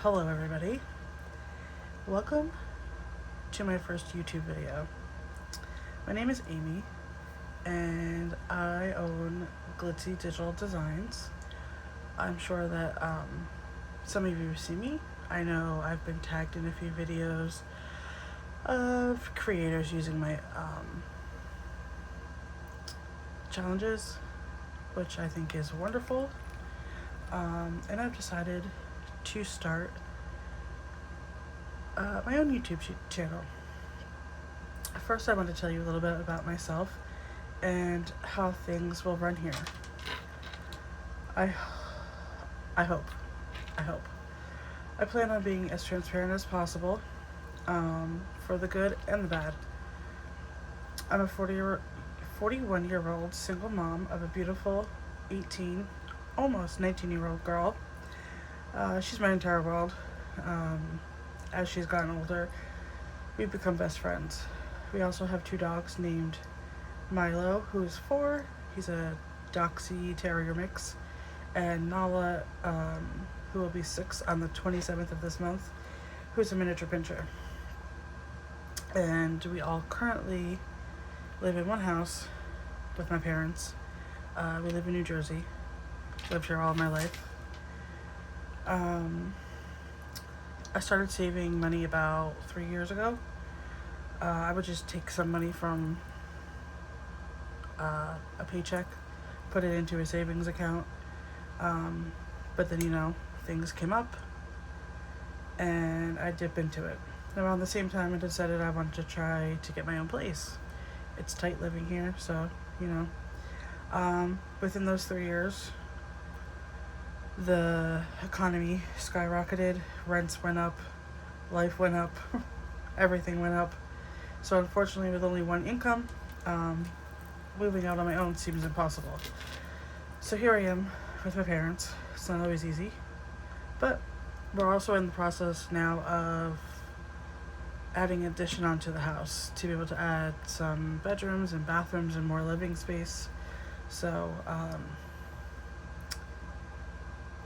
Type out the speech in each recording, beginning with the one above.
Hello everybody, welcome to my first YouTube video. My name is Amy and I own Lacey Digital Designs. I'm sure that some of you see me. I know I've been tagged in a few videos of creators using my challenges, which I think is wonderful. And I've decided to start my own YouTube channel. First, I want to tell you a little bit about myself and how things will run here. I hope. I plan on being as transparent as possible, for the good and the bad. I'm a 41-year-old single mom of a beautiful 18, almost 19-year-old girl. She's my entire world. As she's gotten older, we've become best friends. We also have 2 dogs named Milo, who is 4. He's a Doxy Terrier mix, and Nala, who will be 6 on the 27th of this month, who's a miniature pinscher. And we all currently live in one house with my parents. We live in New Jersey. Lived here all my life. I started saving money about 3 years ago. I would just take some money from a paycheck, put it into a savings account, but then things came up and I dip into it. Around the same time I decided I wanted to try to get my own place. It's tight living here, so within those 3 years the economy skyrocketed, rents went up, life went up, everything went up. So unfortunately, with only one income, moving out on my own seems impossible. So here I am with my parents. It's not always easy, but we're also in the process now of adding addition onto the house to be able to add some bedrooms and bathrooms and more living space. So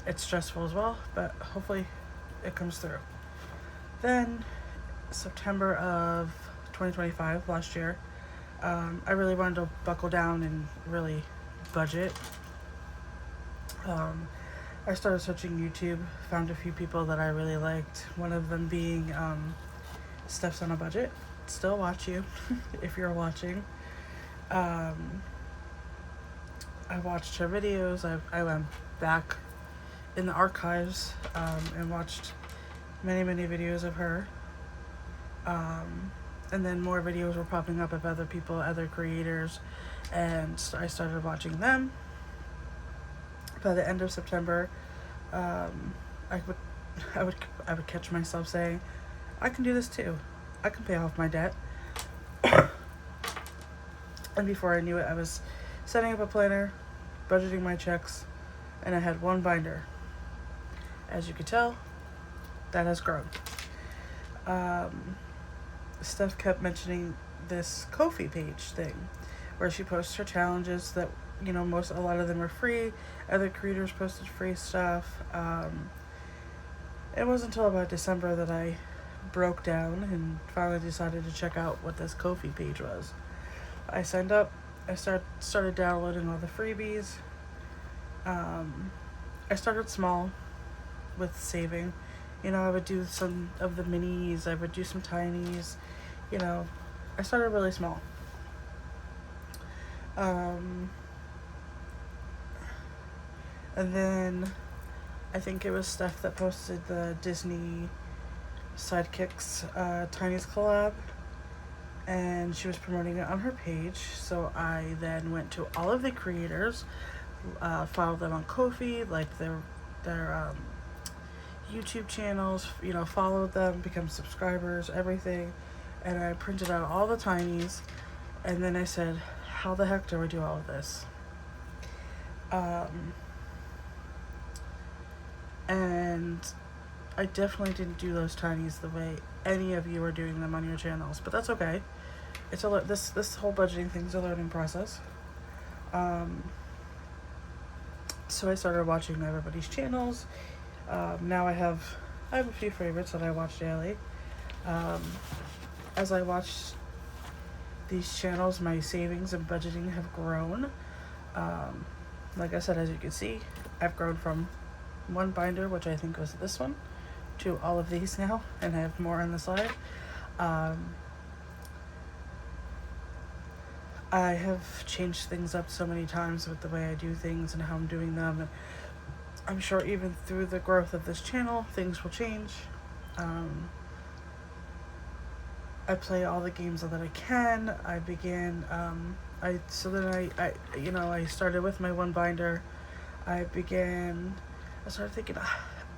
it's stressful as well, but hopefully it comes through. Then September of 2025, last year, I really wanted to buckle down and really budget. I started searching YouTube, found a few people that I really liked, one of them being Steph's on a Budget. Still watch you if you're watching. I watched her videos. I went back in the archives and watched many videos of her, and then more videos were popping up of other people, other creators, and I started watching them. By the end of September, I would catch myself saying, I can do this too. I can pay off my debt. And before I knew it, I was setting up a planner, budgeting my checks, and I had one binder. As you can tell, that has grown. Steph kept mentioning this Ko-fi page thing where she posts her challenges that, a lot of them are free. Other creators posted free stuff. It wasn't until about December that I broke down and finally decided to check out what this Ko-fi page was. I signed up. I started downloading all the freebies. I started small with saving. I would do some of the minis, I would do some tinies. I started really small. And then I think it was Steph that posted the Disney Sidekicks Tiny's collab, and she was promoting it on her page. So I then went to all of the creators, followed them on Ko-fi, like their YouTube channels, followed them, become subscribers, everything, and I printed out all the tinies, and then I said, how the heck do I do all of this? And I definitely didn't do those tinies the way any of you are doing them on your channels, but that's okay. It's this whole budgeting thing's a learning process. So I started watching everybody's channels. Now I have I have a few favorites that I watch daily. Um, as I watch these channels, my savings and budgeting have grown. Um, like I said, as you can see, I've grown from one binder, which I think was this one, to all of these now, and I have more on the side. I have changed things up so many times with the way I do things and how I'm doing them. And I'm sure even through the growth of this channel, things will change. I play all the games that I can. I began, I started with my one binder. I started thinking,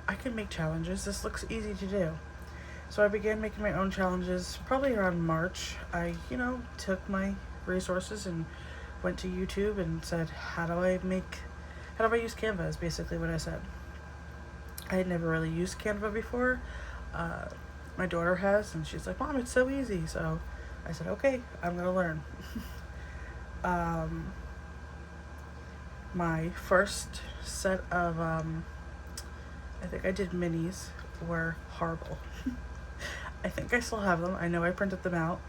I can make challenges. This looks easy to do. So I began making my own challenges probably around March. I, took my resources and went to YouTube and said, how do I use Canva is basically what I said. I had never really used Canva before. My daughter has, and she's like, Mom, it's so easy. So I said, okay, I'm gonna learn. My first set of, I think I did minis, were horrible. I think I still have them. I know I printed them out.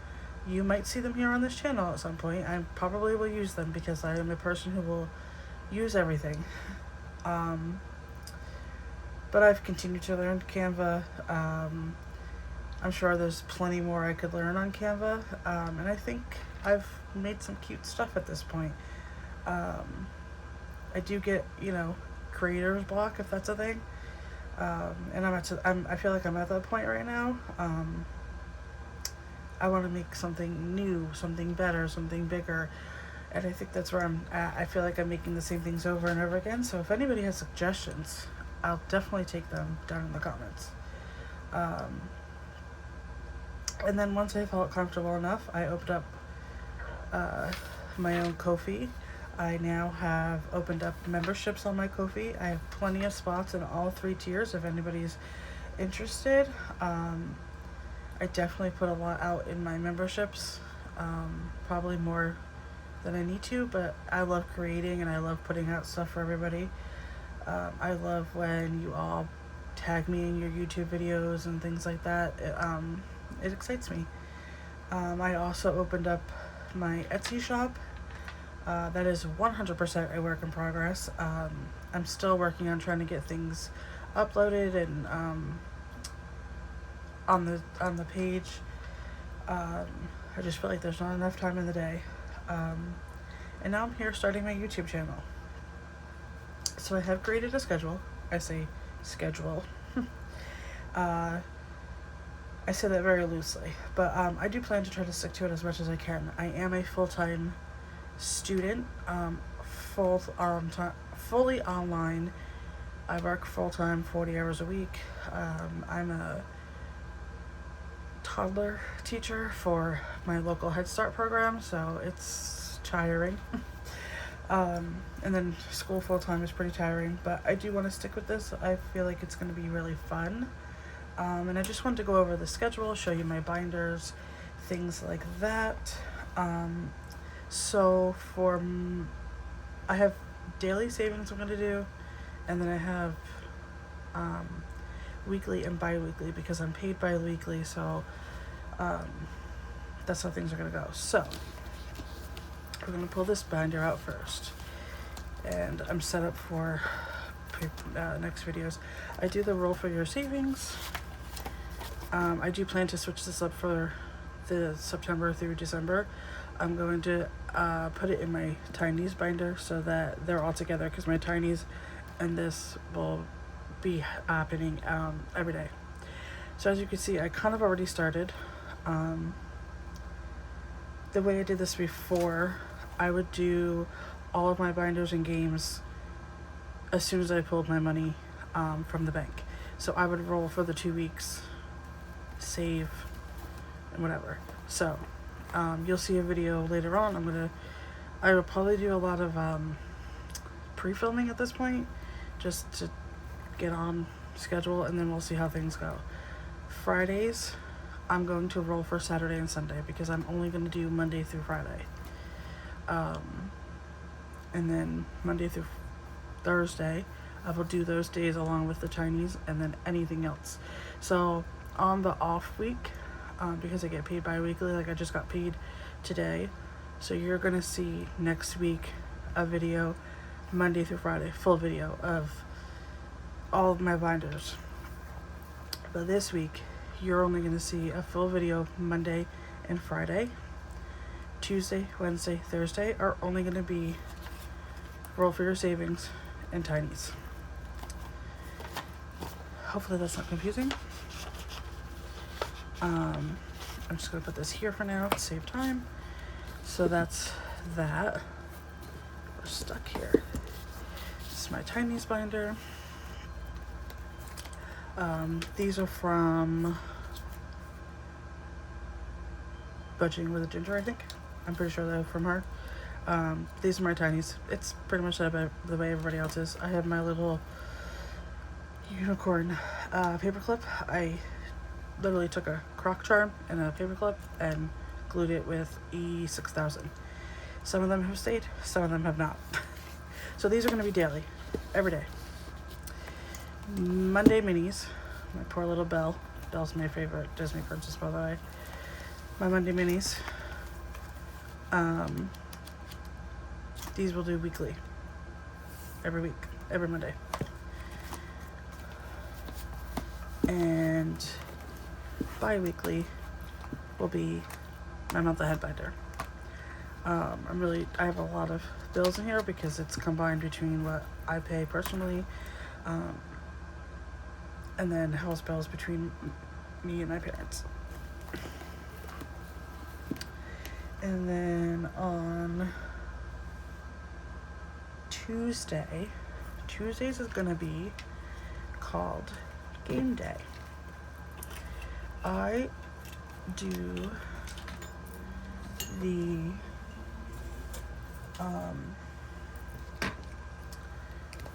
You might see them here on this channel at some point. I probably will use them because I am a person who will use everything. But I've continued to learn Canva. I'm sure there's plenty more I could learn on Canva. And I think I've made some cute stuff at this point. I do get, creator's block, if that's a thing. And I feel like I'm at that point right now. I want to make something new, something better, something bigger. And I think that's where I'm at. I feel like I'm making the same things over and over again. So if anybody has suggestions, I'll definitely take them down in the comments. And then once I felt comfortable enough, I opened up my own Ko-fi. I now have opened up memberships on my Ko-fi. I have plenty of spots in all 3 tiers if anybody's interested. I definitely put a lot out in my memberships, probably more than I need to, but I love creating and I love putting out stuff for everybody. I love when you all tag me in your YouTube videos and things like that. It excites me. I also opened up my Etsy shop. That is 100% a work in progress. I'm still working on trying to get things uploaded and on the page. I just feel like there's not enough time in the day. And now I'm here starting my YouTube channel. So I have created a schedule. I say schedule. I say that very loosely, but I do plan to try to stick to it as much as I can. I am a full-time student, fully online. I work full-time, 40 hours a week. I'm a toddler teacher for my local Head Start program, so it's tiring. And then school full-time is pretty tiring, but I do want to stick with this. I feel like it's going to be really fun. And I just wanted to go over the schedule, show you my binders, things like that. So I have daily savings I'm going to do, and then I have weekly and bi-weekly because I'm paid bi-weekly, so that's how things are going to go. So we're going to pull this binder out first, and I'm set up for next videos. I do the roll for your savings. I do plan to switch this up for the September through December. I'm going to put it in my Tinies binder so that they're all together, because my Tinies and this will be happening every day. So as you can see, I kind of already started. The way I did this before, I would do all of my binders and games as soon as I pulled my money from the bank. So I would roll for the 2 weeks, save, and whatever. So you'll see a video later on. I will probably do a lot of pre-filming at this point, just to get on schedule, and then we'll see how things go. Fridays, I'm going to roll for Saturday and Sunday because I'm only going to do Monday through Friday. And then Monday through Thursday, I will do those days along with the Chinese and then anything else. So on the off week, because I get paid bi-weekly, like I just got paid today, so you're gonna see next week a video Monday through Friday, full video of all of my binders. But this week you're only gonna see a full video Monday and Friday. Tuesday, Wednesday, Thursday are only gonna be roll for your savings and tinies. Hopefully that's not confusing. I'm just gonna put this here for now to save time. So that's that. We're stuck here. This is my tinies binder. These are from Budgeting with a Ginger, I think. I'm pretty sure they're from her. These are my tinies. It's pretty much the way everybody else is. I have my little unicorn paperclip. I literally took a croc charm and a paperclip and glued it with E6000. Some of them have stayed, some of them have not. So these are going to be daily, every day. Monday minis. My poor little Belle. Belle's my favorite Disney princess, by the way. My Monday minis. These will do weekly. Every week. Every Monday. And bi-weekly will be my month ahead binder. I have a lot of bills in here because it's combined between what I pay personally, and then house bills between me and my parents. And then on Tuesdays is gonna be called game day. I do the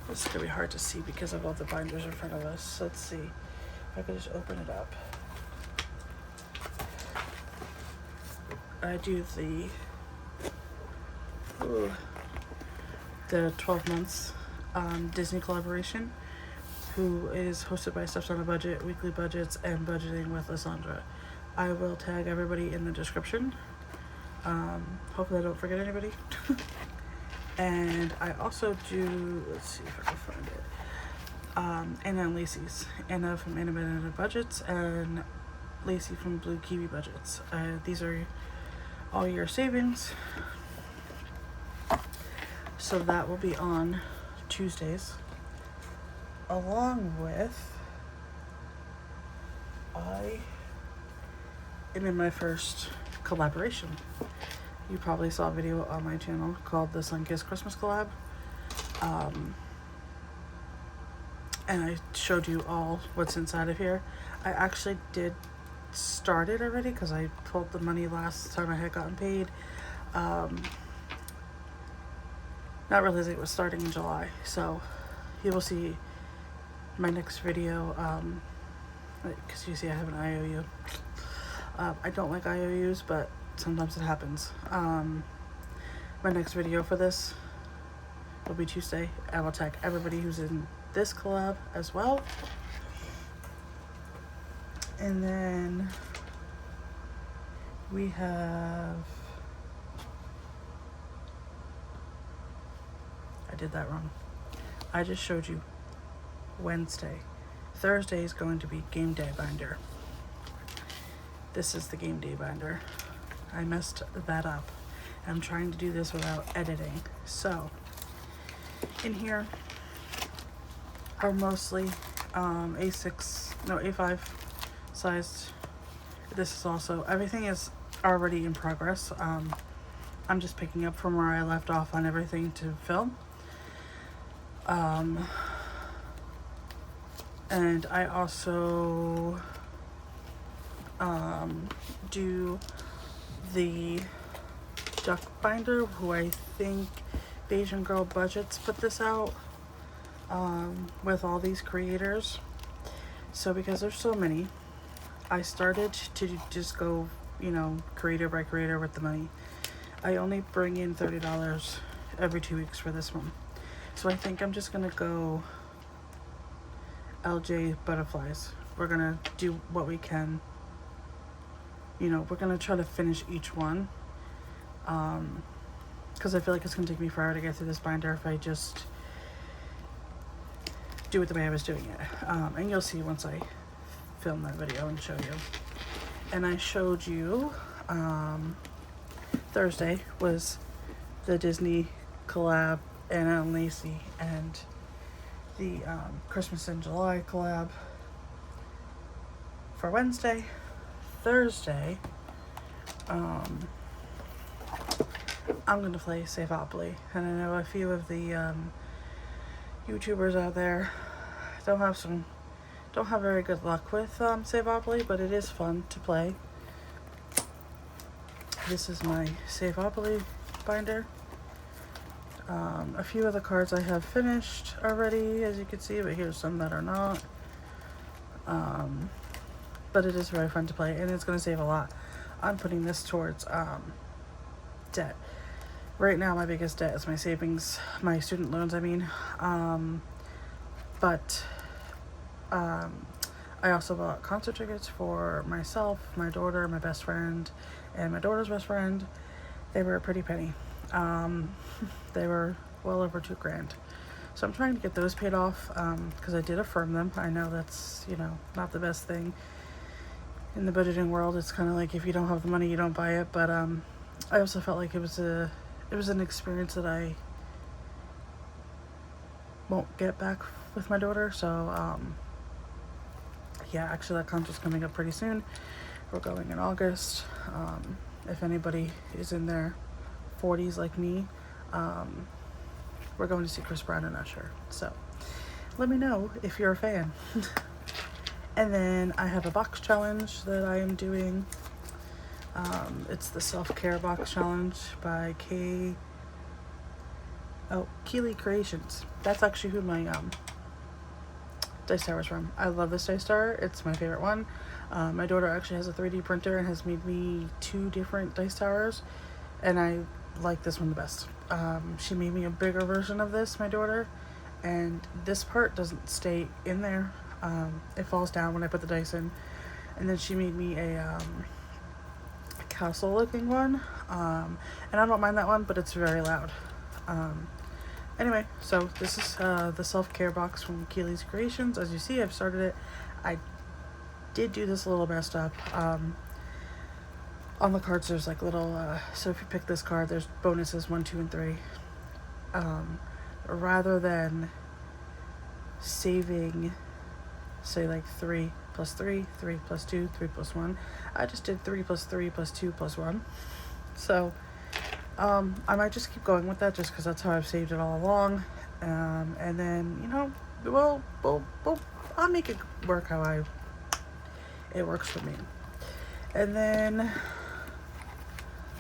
this is gonna be hard to see because of all the binders in front of us. Let's see if I could just open it up. I do the 12 months Disney collaboration, who is hosted by Steps on a Budget, weekly budgets, and budgeting with Lysandra. I will tag everybody in the description. Hopefully I don't forget anybody. And I also do, let's see if I can find it, Anna and Lacey's. Anna from Animated Budgets and Lacey from Blue Kiwi Budgets. These are all year savings. So that will be on Tuesdays. Along with, I am in my first collaboration. You probably saw a video on my channel called the Sun-Kissed Christmas Collab. And I showed you all what's inside of here. I actually did start it already because I pulled the money last time I had gotten paid. Not realizing it was starting in July. So you will see my next video, because you see I have an IOU. I don't like IOUs, but sometimes it happens. My next video for this will be Tuesday. I will tag everybody who's in this collab as well. And then we have, I did that wrong. I just showed you Wednesday. Thursday is going to be game day binder. This is the game day binder. I messed that up. I'm trying to do this without editing. So in here are mostly A5 sized. This is also, everything is already in progress. I'm just picking up from where I left off on everything to film. And I also do the duck binder, who I think Asian Girl Budgets put this out, with all these creators. So because there's so many, I started to just go, creator by creator with the money. I only bring in $30 every 2 weeks for this one. So I think I'm just gonna go LJ butterflies. We're gonna do what we can. You know, we're gonna try to finish each one. Because I feel like it's gonna take me forever to get through this binder if I just do it the way I was doing it. And you'll see once I film that video and show you. And I showed you Thursday was the Disney collab, Anna and Lacey, and the Christmas in July collab for Wednesday. Thursday, I'm going to play Savopoly, and I know a few of the YouTubers out there don't have very good luck with Savopoly, but it is fun to play. This is my Savopoly binder. A few of the cards I have finished already, as you can see, but here's some that are not. But it is very fun to play, and it's going to save a lot. I'm putting this towards debt. Right now, my biggest debt is my savings, my student loans, I mean. But I also bought concert tickets for myself, my daughter, my best friend, and my daughter's best friend. They were a pretty penny. They were well over $2,000. So I'm trying to get those paid off because I did affirm them. I know that's, you know, not the best thing in the budgeting world. It's kind of like if you don't have the money, you don't buy it. But I also felt like it was an experience that I won't get back with my daughter. So yeah, actually that concert's coming up pretty soon. We're going in August. If anybody is in their 40s like me, we're going to see Chris Brown and Usher. So let me know if you're a fan. And then I have a box challenge that I am doing. It's the self-care box challenge by Keeley Creations. That's actually who my dice tower is from. I love this dice tower. It's my favorite one. My daughter actually has a 3D printer and has made me 2 different dice towers, and I like this one the best. She made me a bigger version of this, my daughter, and this part doesn't stay in there. It falls down when I put the dice in. And then she made me a castle looking one, and I don't mind that one, but it's very loud. Anyway, so this is the self-care box from Keeley's Creations. As you see, I've started it. I did do this a little messed up. On the cards there's like little so if you pick this card, there's bonuses 1, 2, and 3. Rather than saving, say like 3 plus 3, 3 plus 2, 3 plus 1, I just did 3 plus 3 plus 2 plus 1. So I might just keep going with that just because that's how I've saved it all along. And then, you know, I'll make it work how it works for me. And then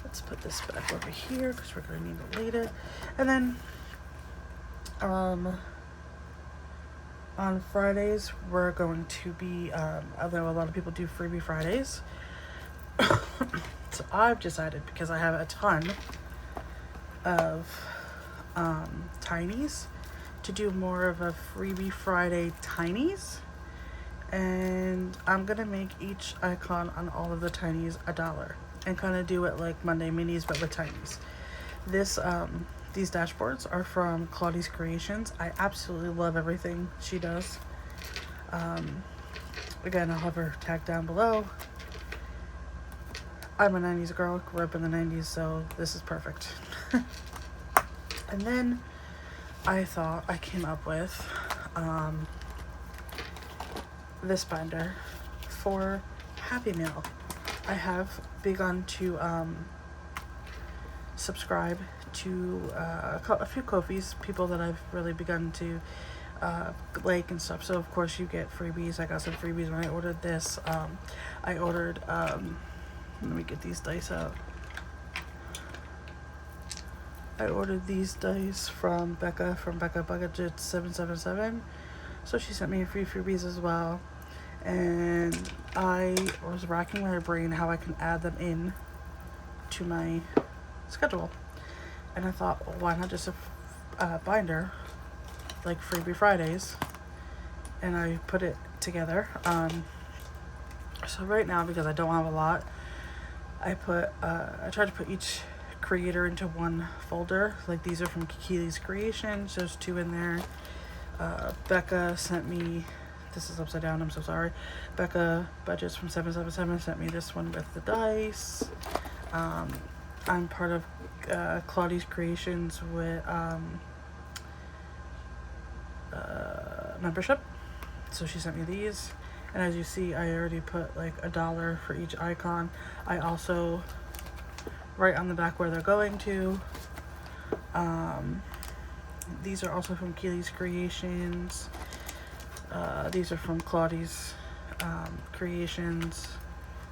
let's put this back over here because we're going to need it later. And then on Fridays we're going to be although a lot of people do freebie Fridays, so I've decided, because I have a ton of tinies, to do more of a freebie Friday tinies, and I'm gonna make each icon on all of the tinies $1 and kind of do it like Monday minis but with tinies. These dashboards are from Claudie's Creations. I absolutely love everything she does. Again, I'll have her tag down below. I'm a 90s girl, grew up in the 90s, so this is perfect. And then I thought I came up with this binder for Happy Meal. I have begun to subscribe to a few Ko-fis, people that I've really begun to like and stuff. So of course you get freebies. I got some freebies when I ordered this. I ordered let me get these dice out. I ordered these dice from Becca Budget 777. So she sent me a few freebies as well. And I was racking my brain how I can add them in to my schedule. And I thought, well, why not just a binder like Freebie Fridays, and I put it together. So right now, because I don't have a lot, I tried to put each creator into one folder. Like these are from Keely's Creations. There's 2 in there. Becca sent me, this is upside down, I'm so sorry. Becca Budgets from 777 sent me this one with the dice. I'm part of Claudie's Creations with membership. So she sent me these. And as you see, I already put like $1 for each icon. I also write on the back where they're going to. These are also from Keely's Creations. These are from Claudie's Creations.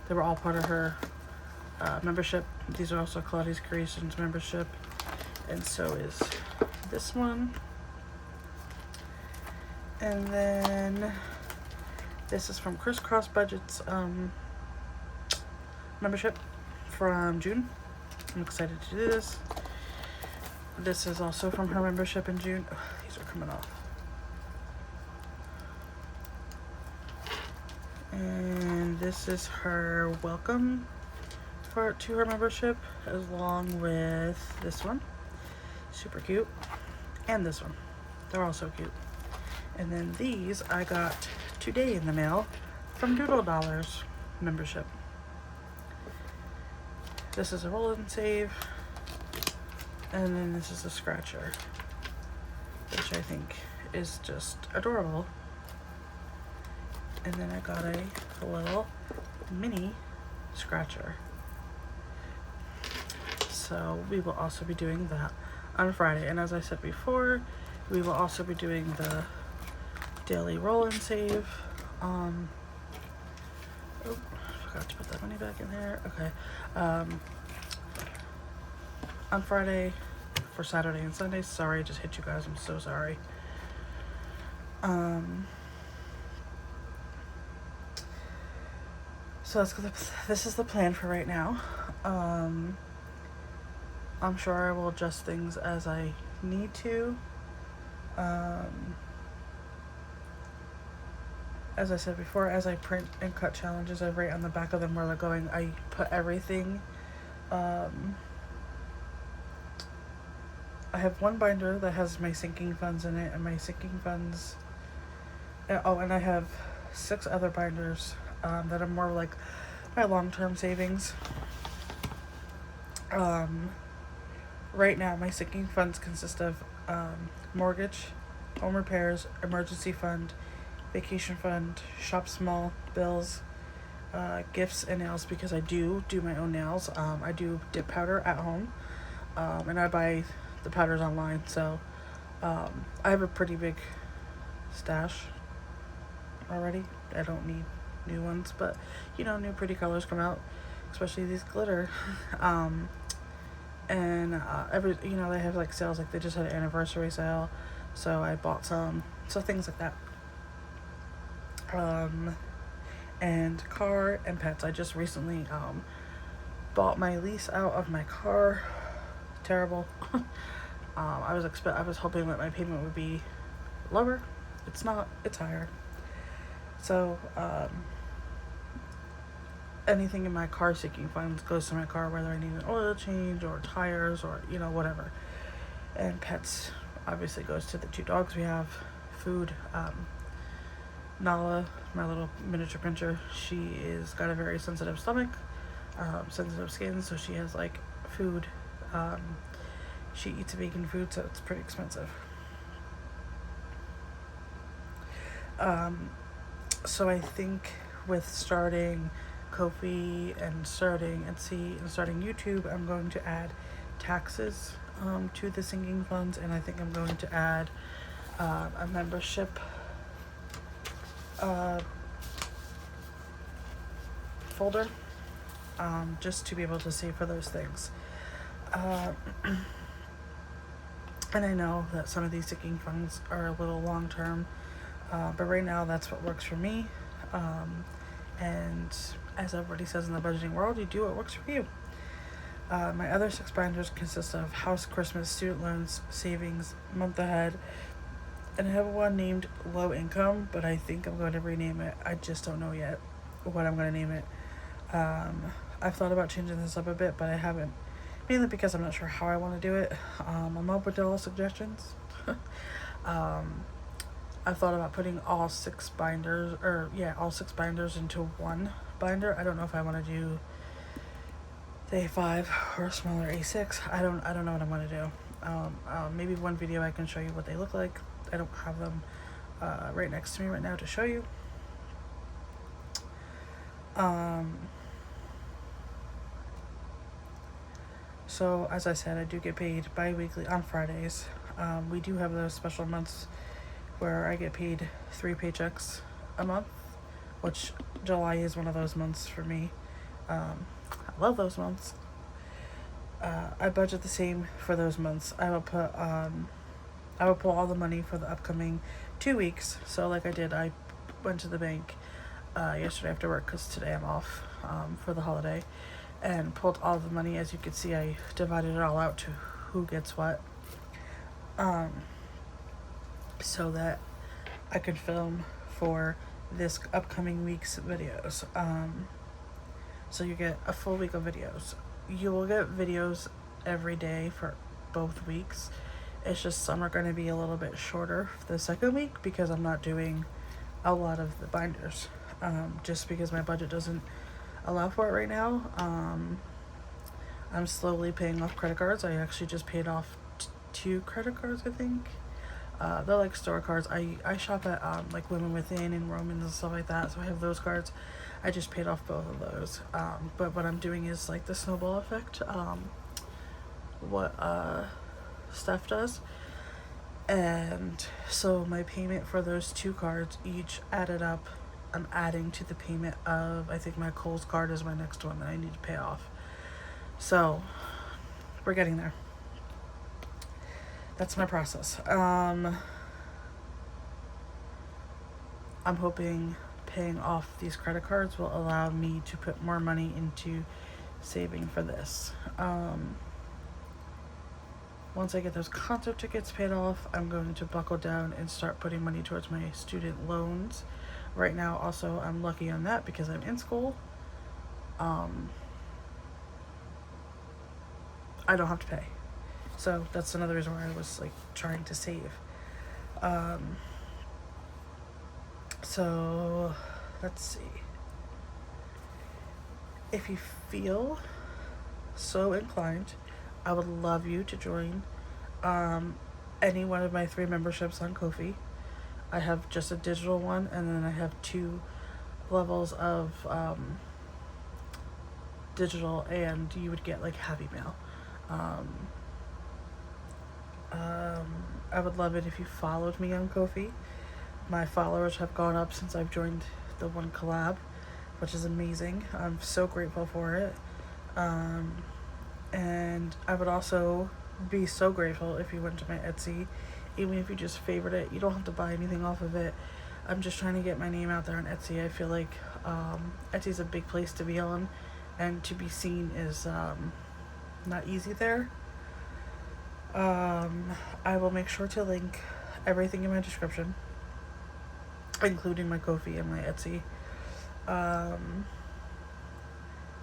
They were all part of her membership. These are also Claudie's Creations membership. And so is this one. And then this is from Crisscross Budgets membership from June. I'm excited to do this. This is also from her membership in June. Ugh, these are coming off. And this is her welcome to her membership, along with this one. Super cute. And this one. They're all so cute. And then these I got today in the mail from Doodle Dollars membership. This is a roll and save. And then this is a scratcher, which I think is just adorable. And then I got a little mini scratcher. So we will also be doing that on Friday. And as I said before, we will also be doing the daily roll and save. Oh, forgot to put that money back in there. Okay. On Friday for Saturday and Sunday. Sorry, I just hit you guys. I'm so sorry. So this is the plan for right now. I'm sure I will adjust things as I need to. As I said before, as I print and cut challenges, I write on the back of them where they're going. I put everything. I have one binder that has my sinking funds in it, and my sinking funds. And I have 6 other binders that are more like my long-term savings. Right now, my sinking funds consist of mortgage, home repairs, emergency fund, vacation fund, shop small, bills, gifts, and nails, because I do my own nails. I do dip powder at home, and I buy the powders online, so I have a pretty big stash already. I don't need new ones, but new pretty colors come out, especially these glitter. And they have like sales, like they just had an anniversary sale, so I bought some, so things like that. And car and pets. I just recently bought my lease out of my car. Terrible. I was hoping that my payment would be lower. It's not. It's higher. So anything in my car sinking funds goes to my car, whether I need an oil change or tires or whatever. And pets obviously goes to the 2 dogs we have. Food. Nala, my little miniature pincher, she is got a very sensitive stomach, sensitive skin, so she has like food. She eats vegan food, so it's pretty expensive. So I think with starting Ko-fi and starting Etsy and starting YouTube, I'm going to add taxes to the sinking funds, and I think I'm going to add a membership folder, just to be able to save for those things. And I know that some of these sinking funds are a little long term, but right now that's what works for me. And as everybody says in the budgeting world, you do what works for you. My other 6 binders consist of house, Christmas, student loans, savings, month ahead, And I have one named Low Income, but I think I'm going to rename it. I just don't know yet what I'm going to name it. I've thought about changing this up a bit, but I haven't. Mainly because I'm not sure how I want to do it. I'm open to all suggestions. I've thought about putting all six binders into one binder. I don't know if I want to do the A5 or a smaller A6. I don't know what I'm going to do. Maybe one video I can show you what they look like. I don't have them right next to me right now to show you. So as I said, I do get paid bi-weekly on Fridays. We do have those special months where I get paid 3 paychecks a month, which July is one of those months for me. I love those months. I budget the same for those months. I will pull all the money for the upcoming 2 weeks. So like I did, I went to the bank yesterday after work because today I'm off for the holiday, and pulled all the money. As you can see, I divided it all out to who gets what, so that I could film for this upcoming week's videos. So you get a full week of videos. You will get videos every day for both weeks. It's just some are going to be a little bit shorter for the second week because I'm not doing a lot of the binders, just because my budget doesn't allow for it right now. I'm slowly paying off credit cards. I actually just paid off 2 credit cards, I think. They're like store cards. I shop at like Women Within and Romans and stuff like that, so I have those cards. I just paid off both of those. But what I'm doing is like the snowball effect, what Steph does. And so my payment for those 2 cards each added up. I'm adding to the payment of, I think my Kohl's card is my next one that I need to pay off. So we're getting there. That's my process. I'm hoping paying off these credit cards will allow me to put more money into saving for this. Once I get those concert tickets paid off, I'm going to buckle down and start putting money towards my student loans. Right now, also, I'm lucky on that because I'm in school. I don't have to pay. So that's another reason why I was like trying to save. So let's see. If you feel so inclined, I would love you to join any one of my 3 memberships on Ko-fi. I have just a digital one, and then I have 2 levels of digital, and you would get like Happy Mail. I would love it if you followed me on Ko-fi. My followers have gone up since I've joined the one collab, which is amazing. I'm so grateful for it. And I would also be so grateful if you went to my Etsy, even if you just favored it. You don't have to buy anything off of it. I'm just trying to get my name out there on Etsy. I feel like Etsy's a big place to be on, and to be seen is not easy there. I will make sure to link everything in my description, including my Ko-fi and my Etsy.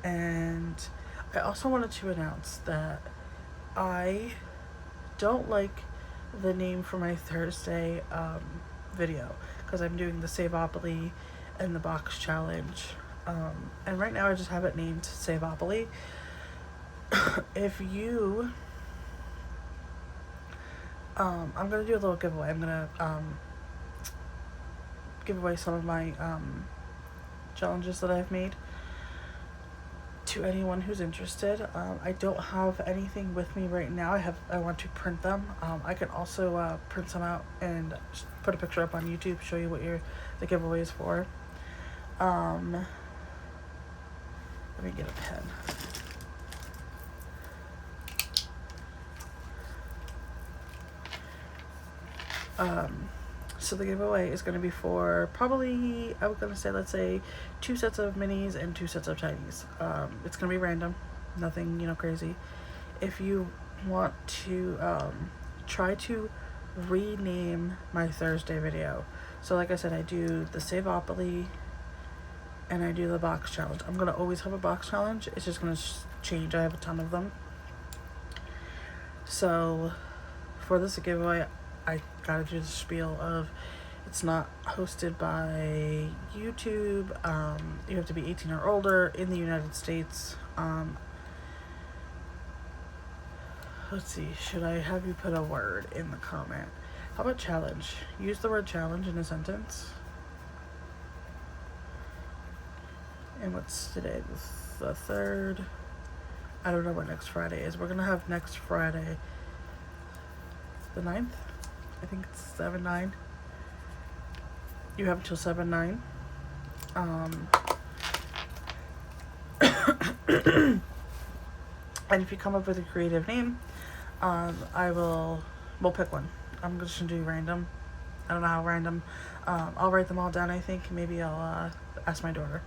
And I also wanted to announce that I don't like the name for my Thursday video, because I'm doing the Saveopoly and the box challenge. And right now I just have it named Saveopoly. If you I'm gonna do a little giveaway. I'm gonna give away some of my challenges that I've made to anyone who's interested. I don't have anything with me right now. I want to print them. I can also print some out and put a picture up on YouTube, show you what the giveaway is for. Let me get a pen. So the giveaway is going to be for probably, I was going to say, let's say 2 sets of minis and 2 sets of tinies. It's going to be random, nothing, crazy. If you want to try to rename my Thursday video. So like I said, I do the Saveopoly and I do the box challenge. I'm gonna always have a box challenge. It's just gonna change. I have a ton of them. So for this giveaway, I gotta do the spiel of it's not hosted by YouTube. You have to be 18 or older in the United States. Let's see, should I have you put a word in the comment? How about challenge? Use the word challenge in a sentence. And what's today? The 3rd. I don't know what next Friday is. We're gonna have next Friday the 9th. I think it's 7/9. You have until 7/9. And if you come up with a creative name, we'll pick one. I'm just gonna do random. I don't know how random. I'll write them all down, I think. Maybe I'll ask my daughter.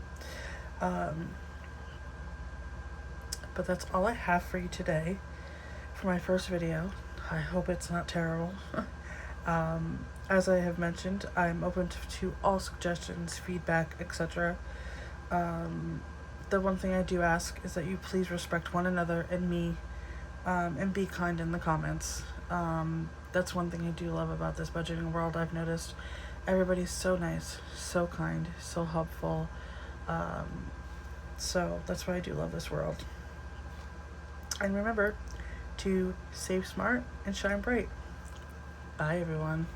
But that's all I have for you today for my first video. I hope it's not terrible. As I have mentioned, I'm open to all suggestions, feedback, etc. The one thing I do ask is that you please respect one another and me, and be kind in the comments. That's one thing I do love about this budgeting world. I've noticed everybody's so nice, so kind, so helpful. So that's why I do love this world. And remember to save smart and shine bright. Bye, everyone.